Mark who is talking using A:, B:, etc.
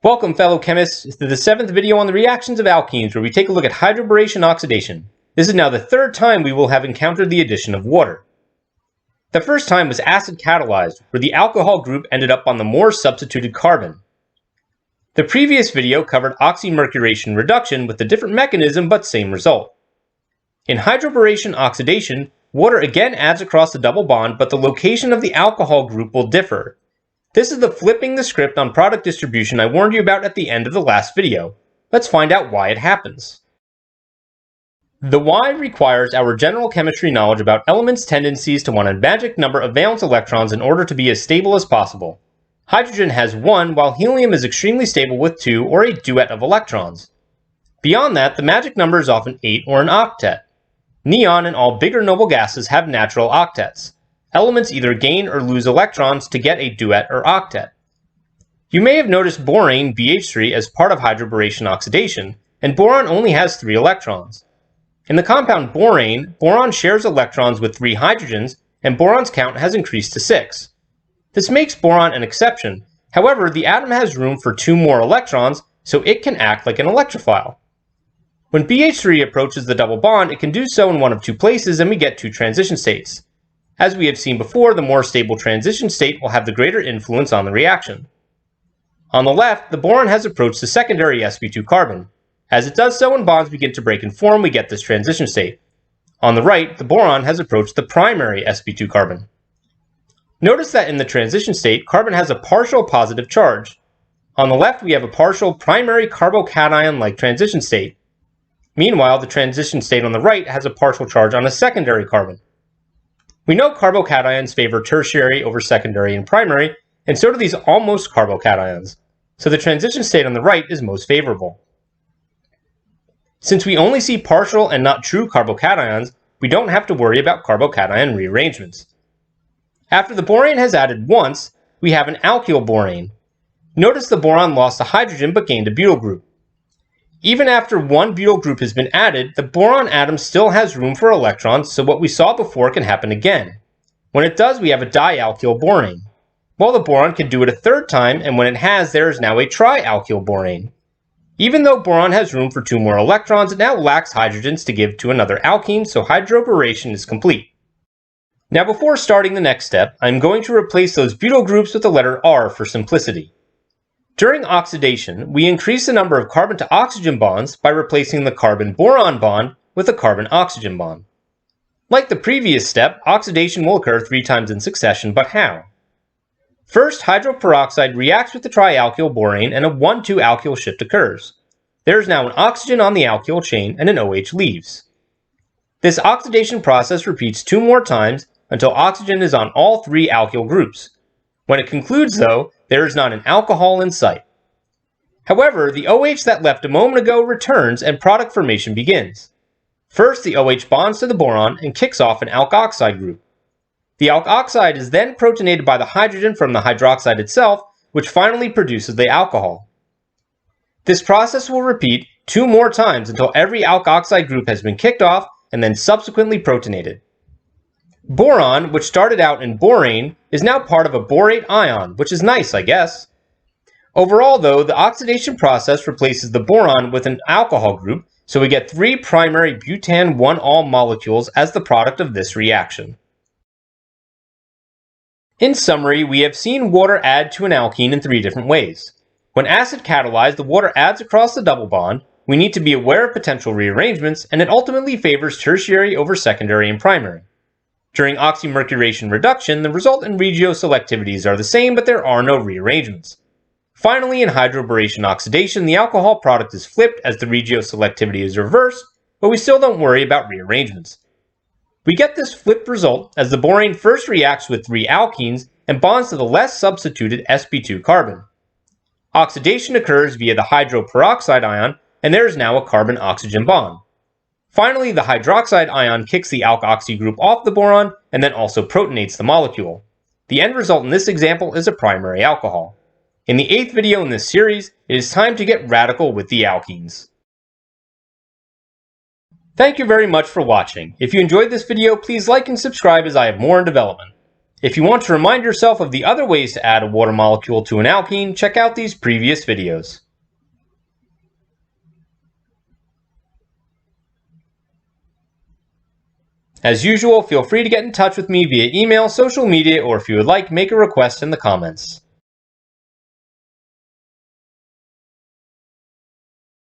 A: Welcome, fellow chemists, to the 7th video on the reactions of alkenes, where we take a look at hydroboration-oxidation. This is now the 3rd time we will have encountered the addition of water. The first time was acid-catalyzed, where the alcohol group ended up on the more substituted carbon. The previous video covered oxymercuration reduction with a different mechanism but same result. In hydroboration-oxidation, water again adds across the double bond, but the location of the alcohol group will differ. This is the flipping the script on product distribution I warned you about at the end of the last video. Let's find out why it happens. The why requires our general chemistry knowledge about elements' tendencies to want a magic number of valence electrons in order to be as stable as possible. Hydrogen has 1, while helium is extremely stable with 2, or a duet of electrons. Beyond that, the magic number is often 8 or an octet. Neon and all bigger noble gases have natural octets. Elements either gain or lose electrons to get a duet or octet. You may have noticed borane, BH3, as part of hydroboration-oxidation, and boron only has 3 electrons. In the compound borane, boron shares electrons with 3 hydrogens, and boron's count has increased to 6. This makes boron an exception. However, the atom has room for 2 more electrons, so it can act like an electrophile. When BH3 approaches the double bond, it can do so in one of 2 places, and we get 2 transition states. As we have seen before, the more stable transition state will have the greater influence on the reaction. On the left, the boron has approached the secondary sp2 carbon. As it does so and bonds begin to break and form, we get this transition state. On the right, the boron has approached the primary sp2 carbon. Notice that in the transition state, carbon has a partial positive charge. On the left, we have a partial primary carbocation-like transition state. Meanwhile, the transition state on the right has a partial charge on a secondary carbon. We know carbocations favor tertiary over secondary and primary, and so do these almost carbocations, so the transition state on the right is most favorable. Since we only see partial and not true carbocations, we don't have to worry about carbocation rearrangements. After the borane has added once, we have an alkyl borane. Notice the boron lost a hydrogen but gained a butyl group. Even after one butyl group has been added, the boron atom still has room for electrons, so what we saw before can happen again. When it does, we have a dialkyl borane. Well, the boron can do it a 3rd time, and when it has, there is now a trialkyl borane. Even though boron has room for 2 more electrons, it now lacks hydrogens to give to another alkene, so hydroboration is complete. Now before starting the next step, I am going to replace those butyl groups with the letter R for simplicity. During oxidation, we increase the number of carbon to oxygen bonds by replacing the carbon-boron bond with a carbon-oxygen bond. Like the previous step, oxidation will occur 3 times in succession, but how? First, hydroperoxide reacts with the trialkyl borane and a 1,2 alkyl shift occurs. There is now an oxygen on the alkyl chain and an OH leaves. This oxidation process repeats 2 more times until oxygen is on all 3 alkyl groups. When it concludes, though, there is not an alcohol in sight. However, the OH that left a moment ago returns and product formation begins. First, the OH bonds to the boron and kicks off an alkoxide group. The alkoxide is then protonated by the hydrogen from the hydroxide itself, which finally produces the alcohol. This process will repeat 2 more times until every alkoxide group has been kicked off and then subsequently protonated. Boron, which started out in borane, is now part of a borate ion, which is nice, I guess. Overall, though, the oxidation process replaces the boron with an alcohol group, so we get 3 primary butan 1-ol molecules as the product of this reaction. In summary, we have seen water add to an alkene in 3 different ways. When acid-catalyzed, the water adds across the double bond. We need to be aware of potential rearrangements, and it ultimately favors tertiary over secondary and primary. During oxymercuration reduction, the result and regioselectivities are the same, but there are no rearrangements. Finally, in hydroboration-oxidation, the alcohol product is flipped as the regioselectivity is reversed, but we still don't worry about rearrangements. We get this flipped result as the borane first reacts with 3 alkenes and bonds to the less substituted sp2 carbon. Oxidation occurs via the hydroperoxide ion, and there is now a carbon-oxygen bond. Finally, the hydroxide ion kicks the alkoxy group off the boron and then also protonates the molecule. The end result in this example is a primary alcohol. In the 8th video in this series, it is time to get radical with the alkenes. Thank you very much for watching. If you enjoyed this video, please like and subscribe as I have more in development. If you want to remind yourself of the other ways to add a water molecule to an alkene, check out these previous videos. As usual, feel free to get in touch with me via email, social media, or if you would like, make a request in the comments.